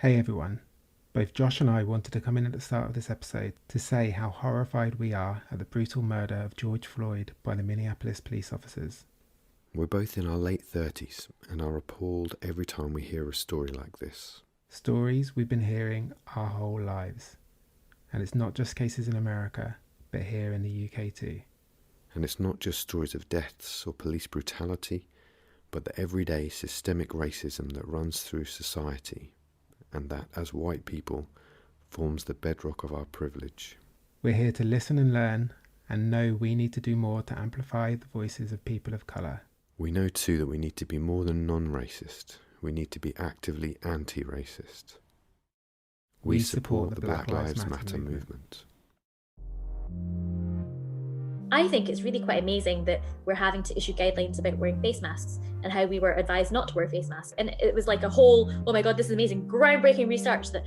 Hey everyone. Both Josh and I wanted to come in at the start of this episode to say how horrified we are at the brutal murder of George Floyd by the Minneapolis police officers. We're both in our late 30s and are appalled every time we hear a story like this. Stories we've been hearing our whole lives. And it's not just cases in America, but here in the UK too. And it's not just stories of deaths or police brutality, but the everyday systemic racism that runs through society, and that, as white people, forms the bedrock of our privilege. We're here to listen and learn, and know we need to do more to amplify the voices of people of colour. We know too that we need to be more than non-racist. We need to be actively anti-racist. We support the Black Lives Matter movement. I think it's really quite amazing that we're having to issue guidelines about wearing face masks and how we were advised not to wear face masks. And it was like a whole, oh my God, this is amazing, groundbreaking research that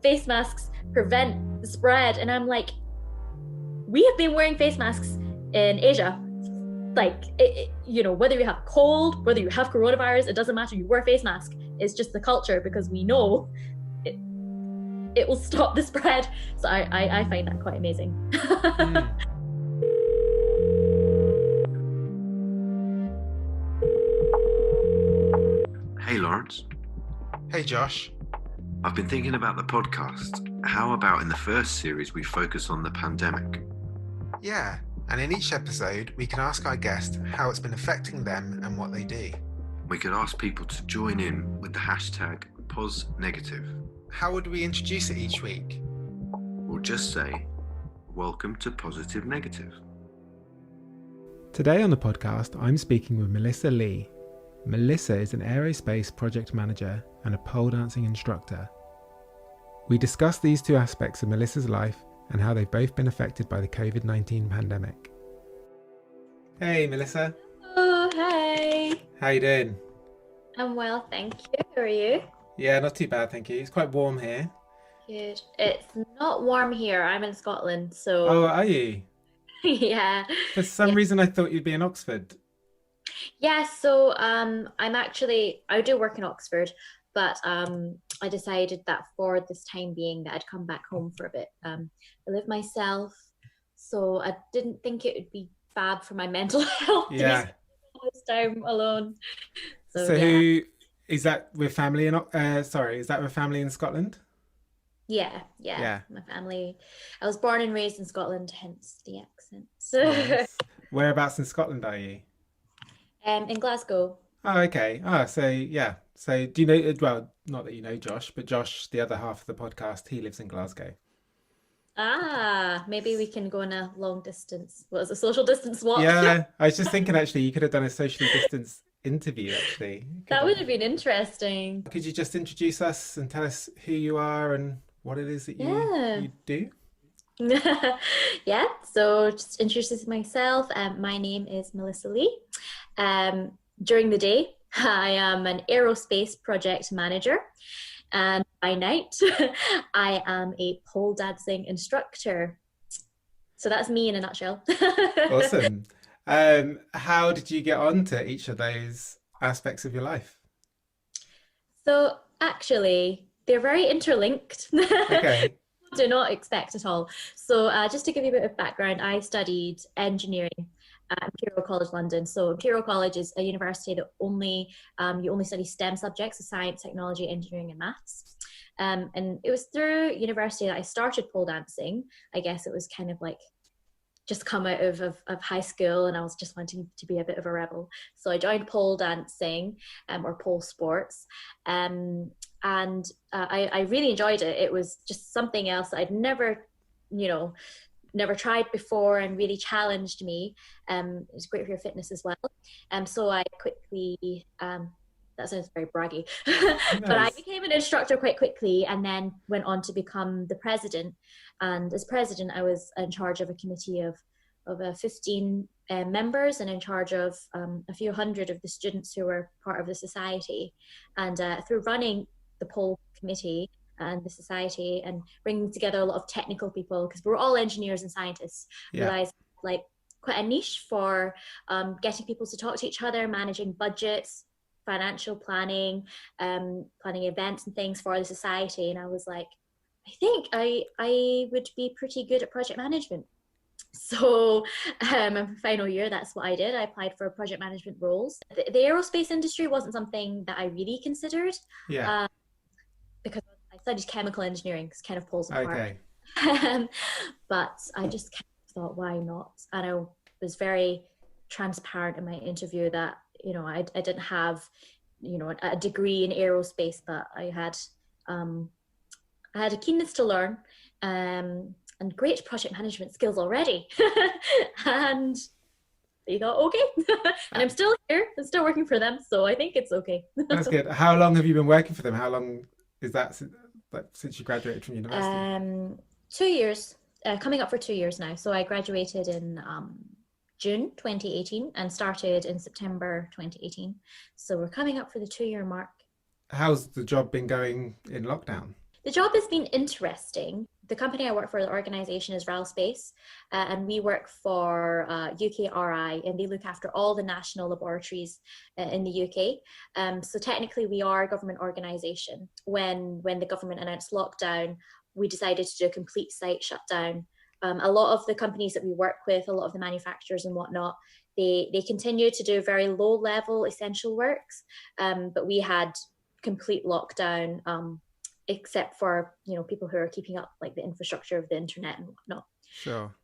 face masks prevent the spread. And I'm like, we have been wearing face masks in Asia. Like, whether you have a cold, whether you have coronavirus, it doesn't matter, you wear a face mask. It's just the culture because we know it will stop the spread. So I find that quite amazing. Hey Laurence. Hey Josh. I've been thinking about the podcast. How about in the first series we focus on the pandemic? Yeah, and in each episode we can ask our guest how it's been affecting them and what they do. We could ask people to join in with the hashtag posnegative. How would we introduce it each week? Or just say, welcome to Positive Negative. Today on the podcast, I'm speaking with Melissa Lee. Melissa is an Aerospace Project Manager and a pole dancing instructor. We discuss these two aspects of Melissa's life and how they've both been affected by the COVID-19 pandemic. Hey Melissa. Oh, hey. How you doing? I'm well, thank you. How are you? Yeah, not too bad, thank you. It's quite warm here. Good. It's not warm here. I'm in Scotland, so... Oh, are you? Yeah. For some reason I thought you'd be in Oxford. Yeah, so I do work in Oxford, but I decided that for this time being that I'd come back home for a bit. I live myself, so I didn't think it would be bad for my mental health to be spending all this time alone. So yeah. who is that with family in is that with family in Scotland? Yeah. My family. I was born and raised in Scotland, hence the accent. Nice. Whereabouts in Scotland are you? In Glasgow. Oh, okay. So yeah. So do you know, well, not that you know Josh, but Josh, the other half of the podcast, he lives in Glasgow. Maybe we can go on a long distance. What is a social distance walk? Yeah, I was just thinking actually you could have done a socially distanced interview actually. That would have been interesting. Could you just introduce us and tell us who you are and what it is that you do? Yeah, so just introducing myself. My name is Melissa Lee. During the day, I am an Aerospace Project Manager, and by night, I am a pole dancing instructor. So that's me in a nutshell. Awesome. How did you get on to each of those aspects of your life? So actually, they're very interlinked. Okay. Do not expect at all. So just to give you a bit of background, I studied engineering at Imperial College London. So Imperial College is a university that you only study STEM subjects, so science, technology, engineering, and maths. And it was through university that I started pole dancing. I guess it was kind of like just come out of high school, and I was just wanting to be a bit of a rebel. So I joined pole dancing or pole sports. And I really enjoyed it. It was just something else that I'd never tried before and really challenged me. It was great for your fitness as well. So I quickly, that sounds very braggy, Nice. but I became an instructor quite quickly and then went on to become the president. And as president, I was in charge of a committee of 15 members and in charge of a few hundred of the students who were part of the society. And through running the pole committee and the society and bringing together a lot of technical people, because we're all engineers and scientists, realized like quite a niche for getting people to talk to each other, managing budgets, financial planning, planning events and things for the society. And I was like, I think I would be pretty good at project management. So in final year, that's what I did. I applied for project management roles. The aerospace industry wasn't something that I really considered. Yeah. Because I studied chemical engineering, because kind of pulls apart. Okay. But I just kind of thought, why not? And I was very transparent in my interview that, you know, I didn't have, you know, a degree in aerospace, but I had a keenness to learn, and great project management skills already. And they thought, okay. And I'm still here. I'm still working for them, so I think it's okay. That's good. How long have you been working for them? How long is that since you graduated from university? 2 years, coming up for 2 years now. So I graduated in June 2018 and started in September 2018. So we're coming up for the 2-year mark. How's the job been going in lockdown? The job has been interesting. The company I work for, the organisation is Aerospace, and we work for UKRI, and they look after all the national laboratories in the UK. So technically we are a government organisation. When the government announced lockdown, we decided to do a complete site shutdown. A lot of the companies that we work with, a lot of the manufacturers and whatnot, they continue to do very low level essential works, but we had complete lockdown, except for, you know, people who are keeping up like the infrastructure of the internet and whatnot. Sure.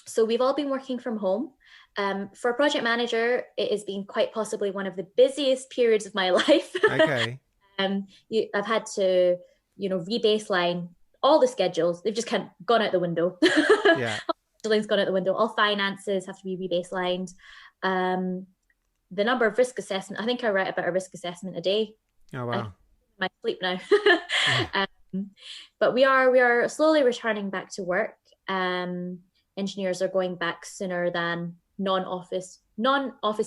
So we've all been working from home. For a project manager, it has been quite possibly one of the busiest periods of my life. Okay. I've had to, you know, re-baseline all the schedules. They've just kind of gone out the window. Yeah. Scheduling's gone out the window. All finances have to be re-baselined. The number of risk assessment, I think I write about a risk assessment a day. Oh, wow. My sleep now. But we are slowly returning back to work. Engineers are going back sooner than non-office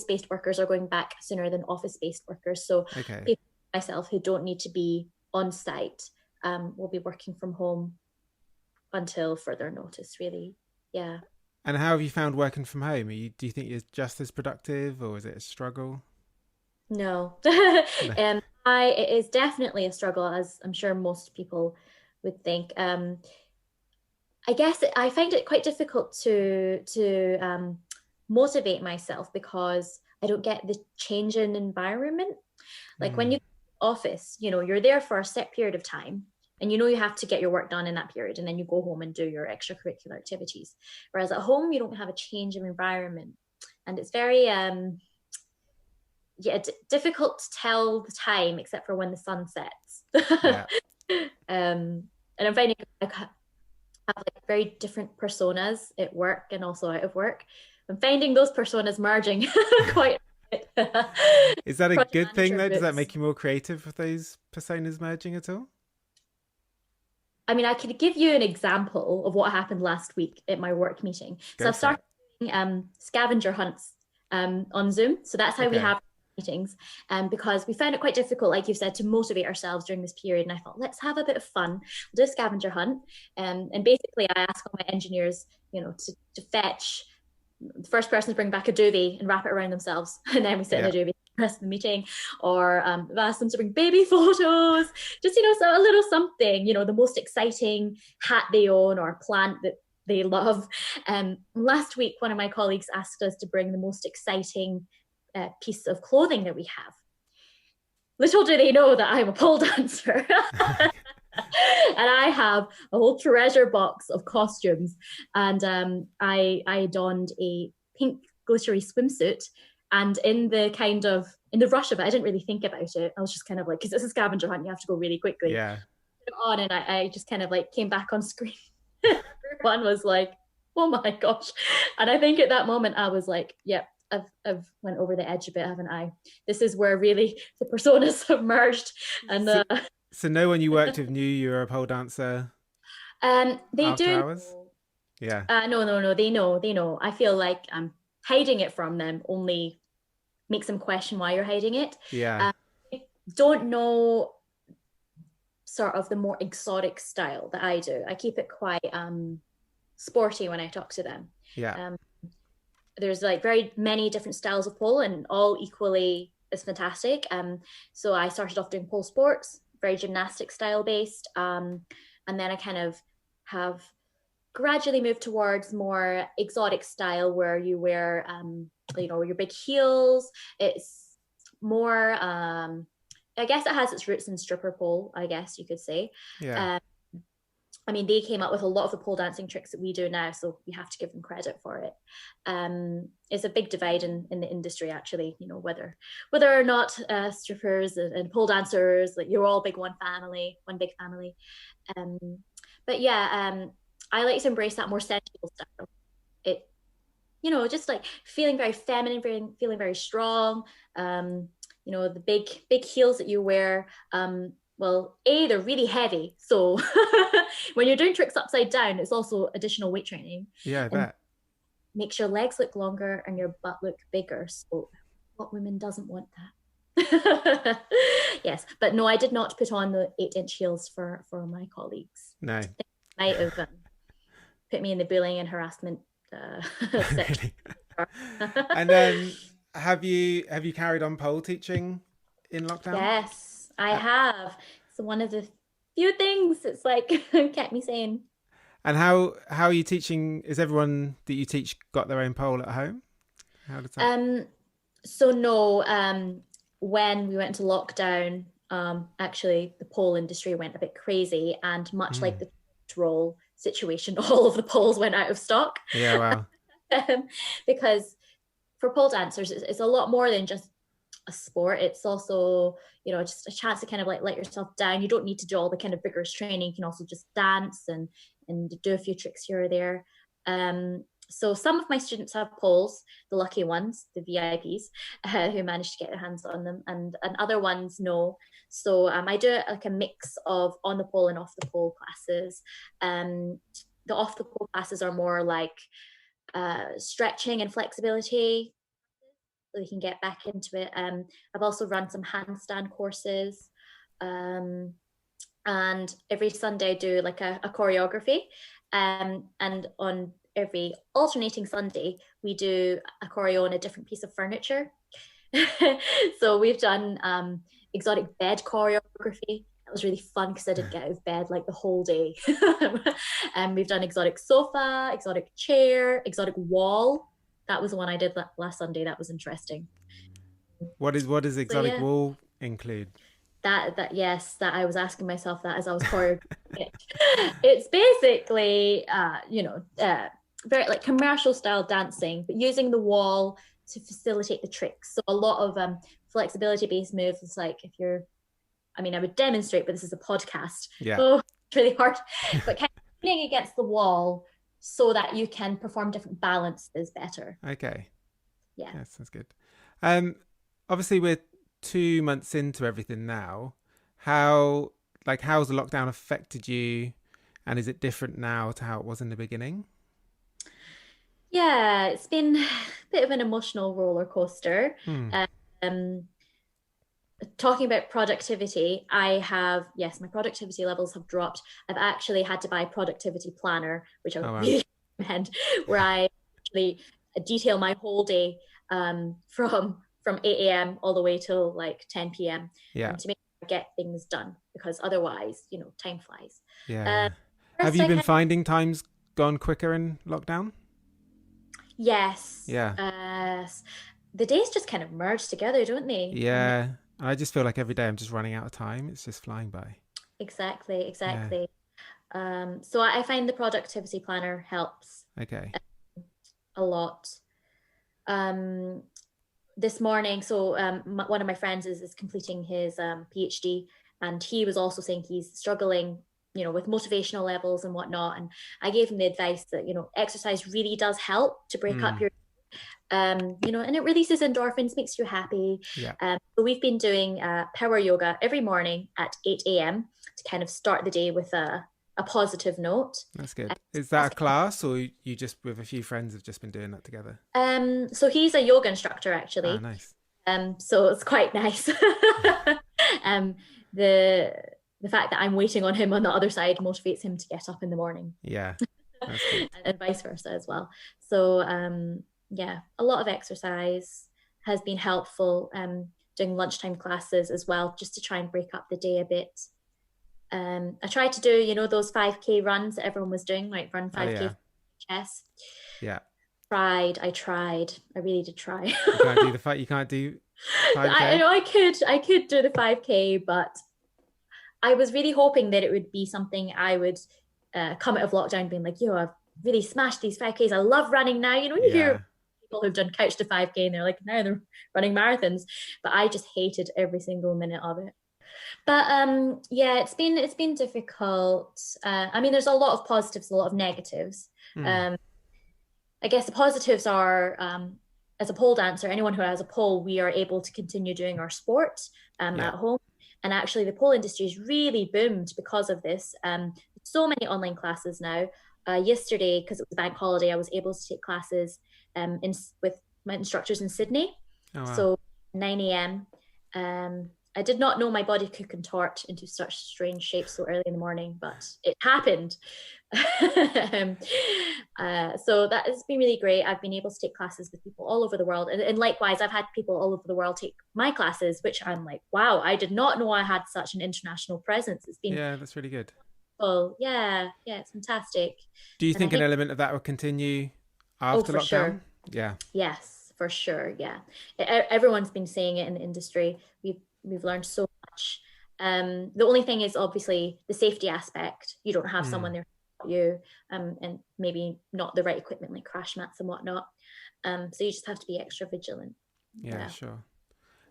based workers are going back sooner than office based workers. So Okay. people like myself who don't need to be on site will be working from home until further notice, really. Yeah. And how have you found working from home? Do you think you're just as productive, or is it a struggle? No. No. It is definitely a struggle, as I'm sure most people would think. I guess I find it quite difficult to motivate myself because I don't get the change in environment. Like when you office, you know, you're there for a set period of time, and you know you have to get your work done in that period, and then you go home and do your extracurricular activities. Whereas at home, you don't have a change of environment, and it's very difficult to tell the time except for when the sun sets. Yeah. And I'm finding I have like very different personas at work and also out of work. I'm finding those personas merging quite a bit. Is that a Project good thing, though? manager Does that groups. make you more creative with those personas merging at all? I mean, I could give you an example of what happened last week at my work meeting. Go So I've for started doing scavenger hunts on Zoom. So that's how we Okay. have meetings, because we found it quite difficult, like you've said, to motivate ourselves during this period. And I thought, let's have a bit of fun. We'll do a scavenger hunt. And basically, I ask all my engineers, you know, to fetch the first person to bring back a duvet and wrap it around themselves. And then we sit in a duvet the rest of the meeting. Or I've asked them to bring baby photos, just, you know, so a little something, you know, the most exciting hat they own or plant that they love. Last week, one of my colleagues asked us to bring the most exciting piece of clothing that we have. Little do they know that I'm a pole dancer. And I have a whole treasure box of costumes. And I donned a pink glittery swimsuit. And in the rush of it, I didn't really think about it. I was just kind of like, because it's a scavenger hunt, you have to go really quickly. Yeah. Put it on, and I just kind of like came back on screen. Everyone was like, oh my gosh. And I think at that moment I was like, yep, I've went over the edge a bit, haven't I? This is where really the personas have merged. And So no one you worked with knew you were a pole dancer they after do. hours? Yeah. No. They know. I feel like hiding it from them only makes them question why you're hiding it. Yeah. Don't know sort of the more exotic style that I do. I keep it quite sporty when I talk to them. Yeah. There's like very many different styles of pole, and all equally is fantastic. So I started off doing pole sports, very gymnastic style based, and then I kind of have gradually moved towards more exotic style where you wear, your big heels. It's more, I guess it has its roots in stripper pole, I guess you could say. Yeah. I mean, they came up with a lot of the pole dancing tricks that we do now, so we have to give them credit for it. It's a big divide in the industry, actually. Whether or not strippers and pole dancers, like you're all one big family. But yeah, I like to embrace that more sensual style. It, just like feeling very feminine, feeling very strong. The big heels that you wear. Well, they're really heavy. So when you're doing tricks upside down, it's also additional weight training. Yeah, I bet. Makes your legs look longer and your butt look bigger. So what woman doesn't want that? Yes, but no, I did not put on the 8-inch heels for my colleagues. No. They might have put me in the bullying and harassment section. And then have you carried on pole teaching in lockdown? Yes. I have. So one of the few things it's like kept me sane. And how are you teaching? Is everyone that you teach got their own pole at home? How does that? So no, when we went into lockdown, actually the pole industry went a bit crazy, and much like the roll situation, all of the poles went out of stock. Yeah, wow. Because for pole dancers, it's a lot more than just a sport. It's also, just a chance to kind of like let yourself down. You don't need to do all the kind of vigorous training. You can also just dance and do a few tricks here or there. So some of my students have poles, the lucky ones, the VIPs, who managed to get their hands on them, and other ones no. So I do like a mix of on the pole and off the pole classes. The off the pole classes are more like stretching and flexibility, so they can get back into it. I've also run some handstand courses, and every Sunday I do like a choreography, and on every alternating Sunday we do a choreo on a different piece of furniture. So we've done exotic bed choreography. That was really fun because I didn't get out of bed like the whole day. And we've done exotic sofa, exotic chair, exotic wall. That was the one I did last Sunday. That was interesting. What does exotic wall include? That I was asking myself that as I was choreographing it. It's basically very like commercial style dancing, but using the wall to facilitate the tricks. So a lot of flexibility based moves. It's like I would demonstrate, but this is a podcast. Yeah. So it's really hard. But kind of leaning against the wall so that you can perform different balances better. Okay. Yeah. Yes, that's good. Obviously we're 2 months into everything now. How's the lockdown affected you, and is it different now to how it was in the beginning? Yeah, it's been a bit of an emotional roller coaster. Talking about productivity, my productivity levels have dropped. I've actually had to buy a productivity planner, which I really recommend, where I actually detail my whole day from 8 a.m. all the way till like 10 p.m. To make sure I get things done, because otherwise, time flies. Yeah. Have you been finding time's gone quicker in lockdown? Yes. Yeah. The days just kind of merge together, don't they? Yeah. I just feel like every day I'm just running out of time. It's just flying by. Exactly. Yeah. So I find the productivity planner helps. Okay. A lot. This morning, so one of my friends is completing his PhD, and he was also saying he's struggling, with motivational levels and whatnot. And I gave him the advice that, exercise really does help to break up your and it releases endorphins, makes you happy. Yeah. So we've been doing power yoga every morning at 8 a.m. to kind of start the day with a positive note. That's good. Is that a class, or you just with a few friends have just been doing that together? So he's a yoga instructor, actually. Ah, nice. So it's quite nice. The fact that I'm waiting on him on the other side motivates him to get up in the morning. Yeah, that's good. And vice versa as well. So yeah, a lot of exercise has been helpful. doing lunchtime classes as well, just to try and break up the day a bit. I tried to do, those 5K runs that everyone was doing, like run 5K chess. Yeah. I tried. I really did try. You can't do the fight. You can't do 5K. I know I could do the 5K, but I was really hoping that it would be something I would come out of lockdown being like, I've really smashed these 5Ks. I love running now. You hear people who've done couch to 5K and they're like, now they're running marathons. But I just hated every single minute of it. But it's been difficult. There's a lot of positives, a lot of negatives. I guess the positives are, as a pole dancer, anyone who has a pole, we are able to continue doing our sport at home. And actually the pole industry has really boomed because of this. So many online classes now. Yesterday, because it was a bank holiday, I was able to take classes with my instructors in Sydney. Oh, wow. So 9 a.m. I did not know my body could contort into such strange shapes so early in the morning, but it happened. So that has been really great. I've been able to take classes with people all over the world. And likewise, I've had people all over the world take my classes, which I'm like, wow, I did not know I had such an international presence. It's been that's really good. Oh, yeah, it's fantastic. Do you think an element of that will continue after lockdown? Sure. Yeah. Yes, for sure. Yeah. Everyone's been saying it in the industry. We've learned so much. The only thing is obviously the safety aspect. You don't have someone there to help you, and maybe not the right equipment like crash mats and whatnot. So you just have to be extra vigilant. Yeah, sure.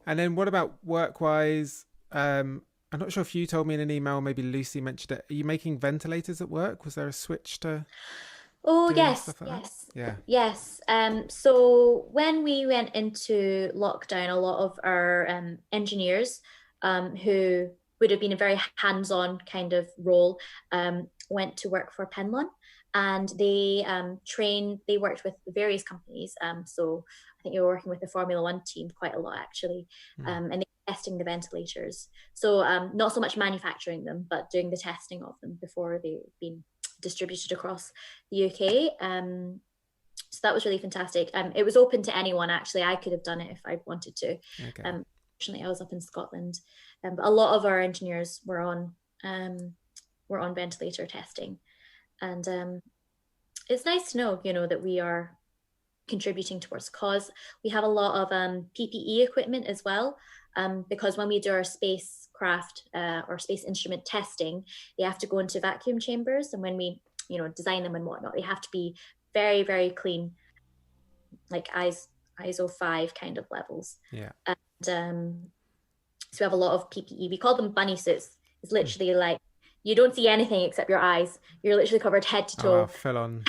And then what about work-wise? I'm not sure if you told me in an email, maybe Lucy mentioned it. Are you making ventilators at work? Was there a switch to? Oh, yes. Yes. So when we went into lockdown, a lot of our engineers who would have been a very hands-on kind of role went to work for Penlon, and they worked with various companies. So I think they were working with the Formula One team quite a lot, actually, and they were testing the ventilators. So not so much manufacturing them, but doing the testing of them before they've been distributed across the UK. So that was really fantastic. It was open to anyone, actually. I could have done it if I wanted to. Okay. Fortunately, I was up in Scotland, but a lot of our engineers were on ventilator testing, and it's nice to know, that we are contributing towards cause. We have a lot of PPE equipment as well, because when we do our spacecraft or space instrument testing, they have to go into vacuum chambers, and when we design them and whatnot, they have to be very, very clean, like ISO 5 kind of levels. And so we have a lot of PPE. We call them bunny suits. It's literally like you don't see anything except your eyes. You're literally covered head to toe. Oh, wow, full on.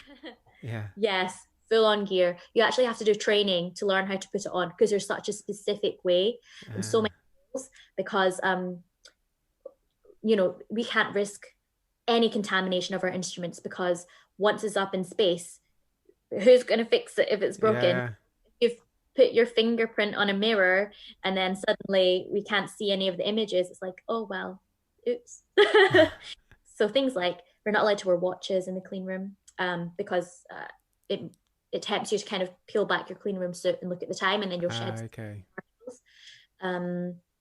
Yeah. Yes, full on gear. You actually have to do training to learn how to put it on, because there's such a specific way and so many rules, because we can't risk any contamination of our instruments, because once it's up in space, who's going to fix it if it's broken? Yeah. You've put your fingerprint on a mirror and then suddenly we can't see any of the images. It's like, oh well, oops. So things like we're not allowed to wear watches in the clean room, because it tempts you to kind of peel back your clean room suit and look at the time, and then you'll shed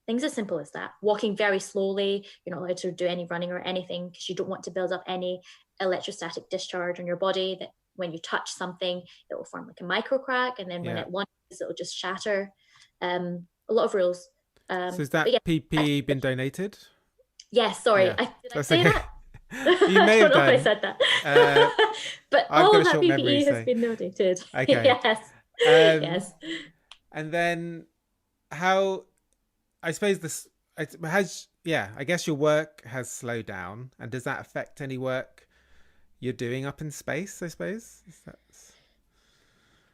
things as simple as that. Walking very slowly. You're not allowed to do any running or anything, because you don't want to build up any electrostatic discharge on your body that when you touch something, it will form like a micro crack, and then when it launches, it'll just shatter. A lot of rules. So has that PPE been donated? Yes, sorry. Yeah. Did I say that? You may have done. I don't know if I said that. But all of that PPE has been donated. Okay. Yes. Yes. And then how, I suppose this has, I guess your work has slowed down. And does that affect any work you're doing up in space, I suppose?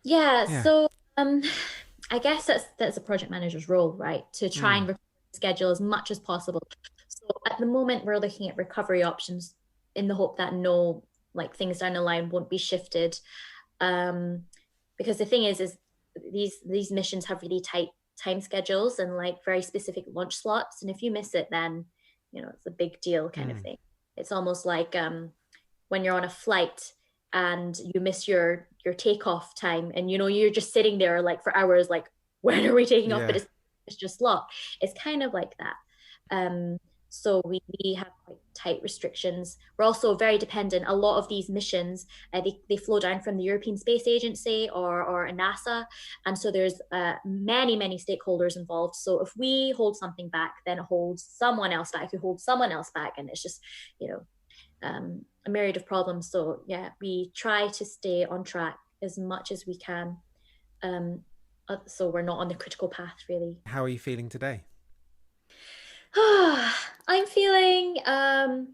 So I guess that's a project manager's role, right? To try and schedule as much as possible. So at the moment, we're looking at recovery options in the hope that things down the line won't be shifted. Because the thing is these missions have really tight time schedules and like very specific launch slots. And if you miss it, then, it's a big deal kind of thing. It's almost like when you're on a flight and you miss your takeoff time, and you're just sitting there like for hours, like, when are we taking off? But it's just luck. It's kind of like that. So we have quite tight restrictions. We're also very dependent. A lot of these missions, they flow down from the European Space Agency or NASA. And so there's many stakeholders involved. So if we hold something back, then it holds someone else back, who holds someone else back. And it's just, a myriad of problems. So yeah, we try to stay on track as much as we can. So we're not on the critical path, really. How are you feeling today? I'm feeling I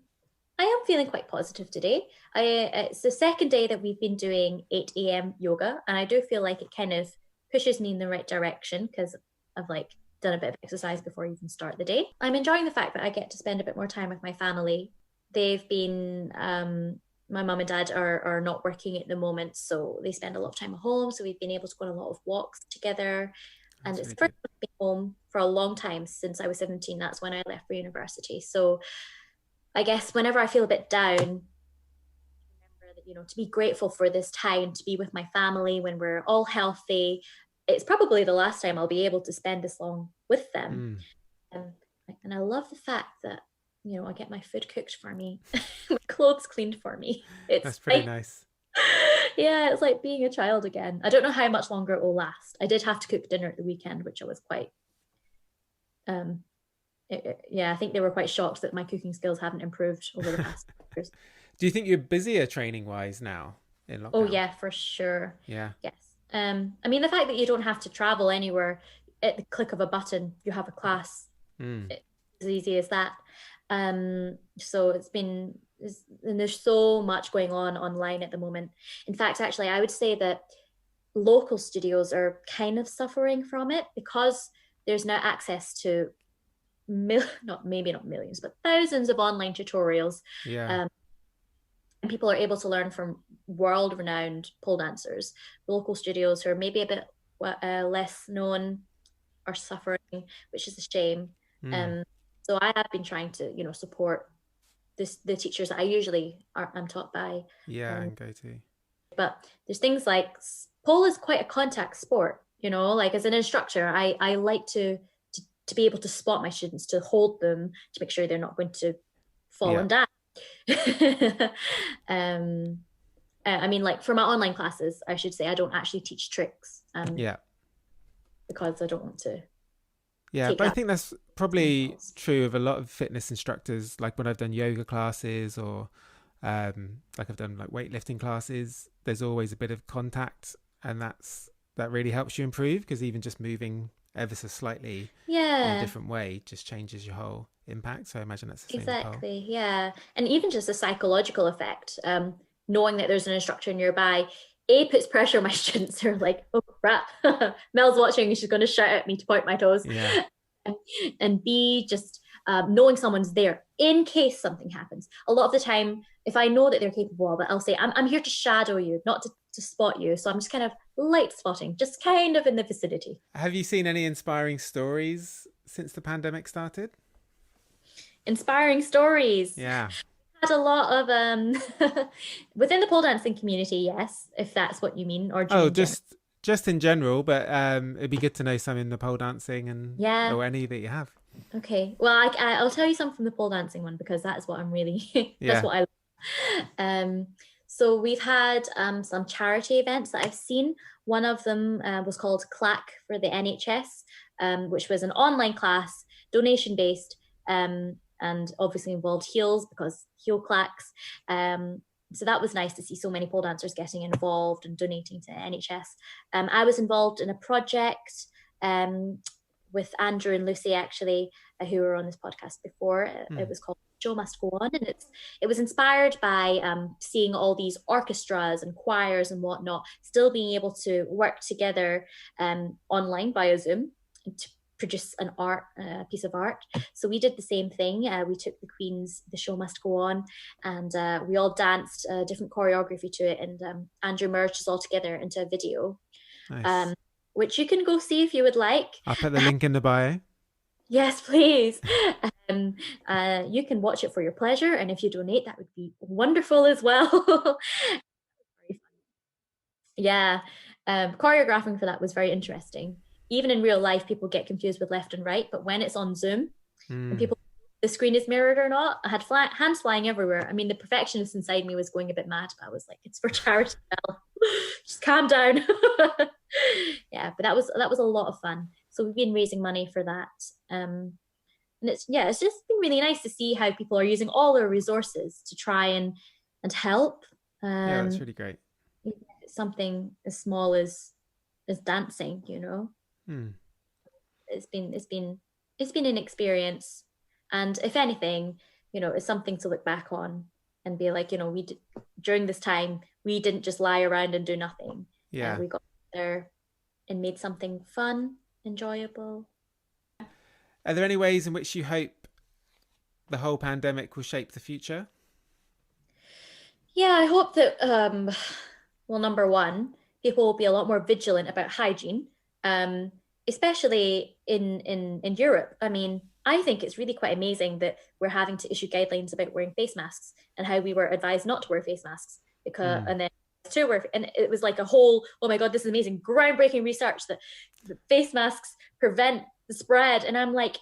am feeling quite positive today. It's the second day that we've been doing 8 a.m. yoga, and I do feel like it kind of pushes me in the right direction because I've done a bit of exercise before I even start the day. I'm enjoying the fact that I get to spend a bit more time with my family. They've been my mum and dad are not working at the moment, so they spend a lot of time at home. So we've been able to go on a lot of walks together. And it's the first time I've been home for a long time since I was 17. That's when I left for university. So I guess whenever I feel a bit down, remember that, to be grateful for this time, to be with my family when we're all healthy. It's probably the last time I'll be able to spend this long with them. And I love the fact that, I get my food cooked for me, my clothes cleaned for me. That's pretty nice. Yeah, it's like being a child again. I don't know how much longer it will last. I did have to cook dinner at the weekend, which I was quite I think they were quite shocked that my cooking skills haven't improved over the past years. Do you think you're busier training wise now in lockdown? Oh yeah, for sure. Yeah. Yes. I mean, the fact that you don't have to travel anywhere at the click of a button, you have a class. It's as easy as that. So and there's so much going on online at the moment. In fact, actually, I would say that local studios are kind of suffering from it because there's now access to not millions, but thousands of online tutorials. Yeah. And people are able to learn from world-renowned pole dancers. Local studios who are maybe a bit less known are suffering, which is a shame. So I have been trying to, support the teachers that I usually am taught by. Yeah, and go to. But there's things like pole is quite a contact sport, like as an instructor, I like to be able to spot my students, to hold them, to make sure they're not going to fall and die. I mean, like for my online classes, I should say I don't actually teach tricks. Because I don't want to. Yeah, but I think that's probably true of a lot of fitness instructors. Like when I've done yoga classes or like I've done like weightlifting classes, there's always a bit of contact, and that really helps you improve, because even just moving ever so slightly in a different way just changes your whole impact. So I imagine that's the same. Exactly. Yeah. And even just the psychological effect, knowing that there's an instructor nearby, puts pressure on my students. They're like, oh crap, Mel's watching, she's going to shout at me to point my toes. And B, just knowing someone's there in case something happens. A lot of the time, if I know that they're capable of it, I'll say, I'm here to shadow you, not to spot you. So I'm just kind of light spotting, just kind of in the vicinity. Have you seen any inspiring stories since the pandemic started? Inspiring stories? Yeah. Had a lot of within the pole dancing community, yes, if that's what you mean. Or just in general, but it'd be good to know some in the pole dancing and or any that you have. Okay, well, I'll tell you some from the pole dancing one, because that's what I'm really that's what I love. So we've had some charity events that I've seen. One of them was called Clack for the NHS, which was an online class, donation based, and obviously involved heels, because heel clacks. So that was nice to see so many pole dancers getting involved and donating to NHS. I was involved in a project with Andrew and Lucy, actually, who were on this podcast before. It was called Show Must Go On, and it was inspired by seeing all these orchestras and choirs and whatnot still being able to work together online via Zoom to produce a piece of art. So we did the same thing. We took the Queen's The Show Must Go On, and we all danced different choreography to it, and Andrew merged us all together into a video. Nice. Which you can go see if you would like. I'll put the link in the bio. Yes, please. You can watch it for your pleasure, and if you donate, that would be wonderful as well. Very fun. Yeah, choreographing for that was very interesting. even in real life, people get confused with left and right, but when it's on Zoom and Mm. people, the screen is mirrored or not, I had hands flying everywhere. I mean, the perfectionist inside me was going a bit mad, but I was like, it's for charity, Belle. Just calm down. Yeah, but that was a lot of fun. So we've been raising money for that. And it's just been really nice to see how people are using all their resources to try and help. Yeah, that's Um, really great. Something as small as dancing, Mm. it's been an experience, and if anything, it's something to look back on and be like, during this time we didn't just lie around and do nothing. Yeah. We got there and made something fun, enjoyable. Are there any ways in which you hope the whole pandemic will shape the future? Yeah, I hope that, well, number one, people will be a lot more vigilant about hygiene, um, especially in Europe. I mean, I think it's really quite amazing that we're having to issue guidelines about wearing face masks and how we were advised not to wear face masks because, Mm. and then to wear, and it was like a whole, oh my God, this is amazing, groundbreaking research that face masks prevent the spread. And I'm like,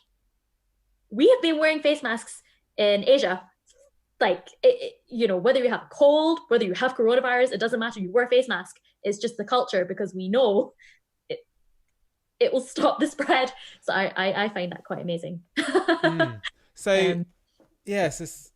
we have been wearing face masks in Asia, like whether you have a cold, whether you have coronavirus, it doesn't matter, you wear a face mask. It's just the culture, because we know it, it will stop the spread. So I find that quite amazing. Mm. So um, yes,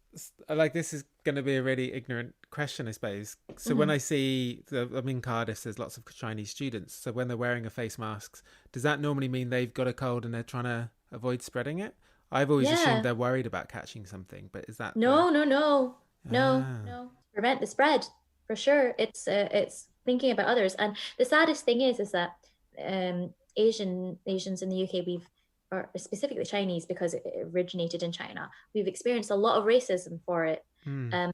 like this is going to be a really ignorant question, I suppose. So when mhm. I see, I'm in Cardiff, there's lots of Chinese students. So when they're wearing a face mask, does that normally mean they've got a cold and they're trying to avoid spreading it? I've always assumed Yeah. they're worried about catching something, but is that the... No, no, no, no, Ah, no. Prevent the spread for sure. It's thinking about others. And the saddest thing is that Asians in the UK, or specifically Chinese, because it originated in China, we've experienced a lot of racism for it. mm, Um,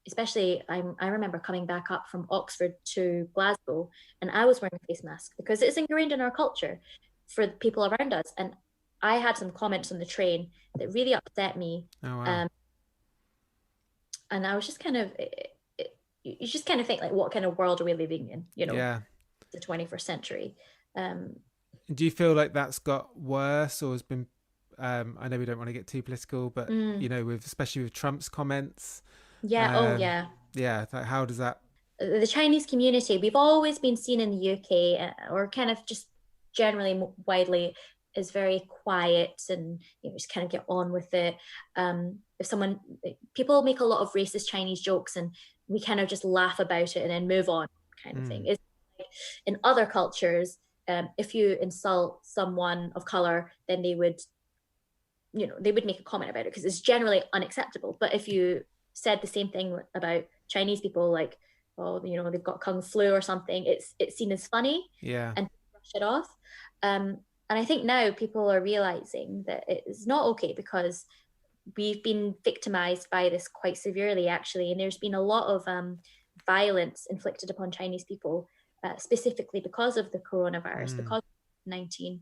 Especially, I remember coming back up from Oxford to Glasgow, and I was wearing a face mask because it's ingrained in our culture for the people around us. And I had some comments on the train that really upset me. oh wow, Um, and I was just kind of, you just kind of think, like, what kind of world are we living in? yeah. The 21st century. Um, Do you feel like that's got worse or has been? I know we don't want to get too political, but mm, with especially with Trump's comments, yeah. Oh, um, yeah. yeah, like how does that? The Chinese community, we've always been seen in the UK, or kind of just generally widely, is very quiet, and just kind of get on with it. If someone, people make a lot of racist Chinese jokes, and we kind of just laugh about it and then move on, kind of thing. Mm, It's like in other cultures, if you insult someone of color, then they would make a comment about it because it's generally unacceptable. But if you said the same thing about Chinese people, like, oh, they've got kung flu or something, it's seen as funny yeah. and brush it off. And I think now people are realizing that it's not okay, because we've been victimized by this quite severely, actually, and there's been a lot of violence inflicted upon Chinese people, specifically because of the coronavirus, Mm, because of 19,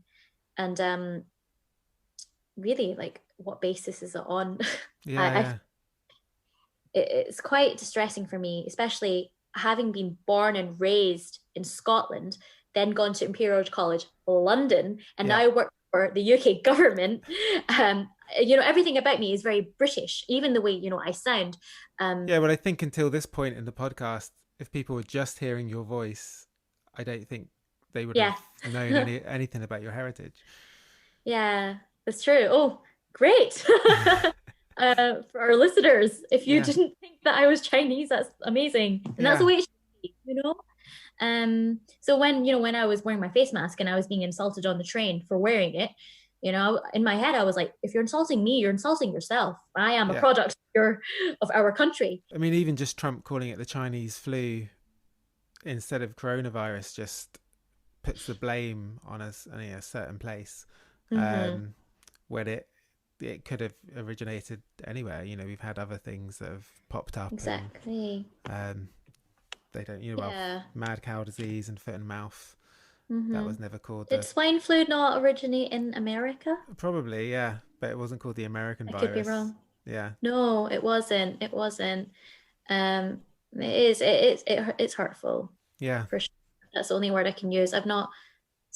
and really, like, what basis is it on? yeah, I yeah. it's quite distressing for me, especially having been born and raised in Scotland, then gone to Imperial College London, and Yeah. now work for the UK government. Everything about me is very British, even the way I sound. Yeah, but I think until this point in the podcast, if people were just hearing your voice, I don't think they would have Yeah, known anything about your heritage. yeah, that's true. Oh, great. For our listeners, if you Yeah, didn't think that I was Chinese, that's amazing, and that's the yeah, way it should be. So when I was wearing my face mask and I was being insulted on the train for wearing it, in my head I was like, if you're insulting me, you're insulting yourself. I am a yeah. product of our country. I mean, even just Trump calling it the Chinese flu instead of coronavirus just puts the blame on a certain place, Mm-hmm. um, when it could have originated anywhere. We've had other things that have popped up, and Exactly. they don't, well, Yeah. mad cow disease and foot and mouth. That Mm-hmm. was never called Did the... swine flu not originate in America? Probably, yeah, but it wasn't called the American I could be virus. wrong. Yeah, No, it wasn't. It wasn't. Um, it's hurtful, yeah, for sure. That's the only word I can use. I've not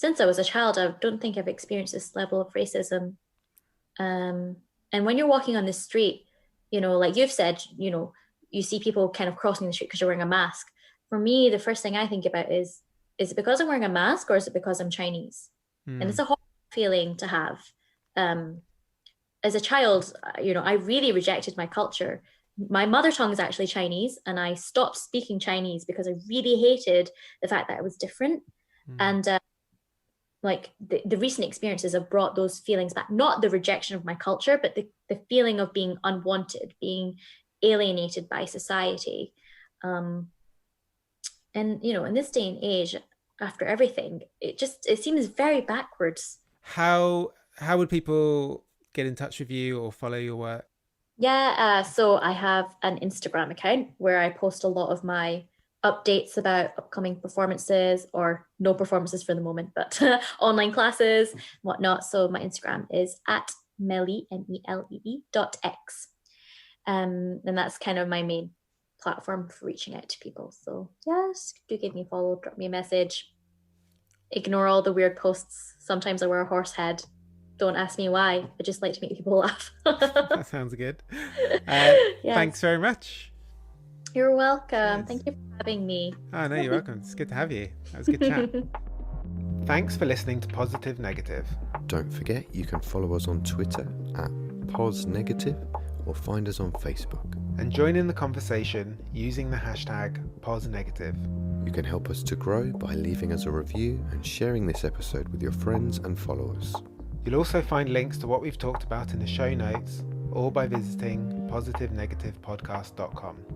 since I was a child, I don't think I've experienced this level of racism. And when you're walking on the street, like you've said, you see people kind of crossing the street because you're wearing a mask. For me, the first thing I think about is it because I'm wearing a mask, or is it because I'm Chinese? And it's a horrible feeling to have. As a child, I really rejected my culture. My mother tongue is actually Chinese, and I stopped speaking Chinese because I really hated the fact that it was different. And like the recent experiences have brought those feelings back, not the rejection of my culture, but the feeling of being unwanted, being alienated by society. And in this day and age, after everything, it seems very backwards. How would people get in touch with you or follow your work? Yeah, so I have an Instagram account where I post a lot of my updates about upcoming performances, or no performances for the moment, but online classes, whatnot. So my Instagram is @melee, MELEE.x. And that's kind of my main platform for reaching out to people. So yes, do give me a follow, drop me a message. Ignore all the weird posts. Sometimes I wear a horse head. Don't ask me why. I just like to make people laugh. That sounds good. Yes. Thanks very much. You're welcome. Yes. Thank you for having me. Oh, no, you're welcome. It's good to have you. That was a good chat. Thanks for listening to Positive Negative. Don't forget, you can follow us on Twitter @posnegative, or find us on Facebook. And join in the conversation using the hashtag posnegative. You can help us to grow by leaving us a review and sharing this episode with your friends and followers. You'll also find links to what we've talked about in the show notes, or by visiting positivenegativepodcast.com.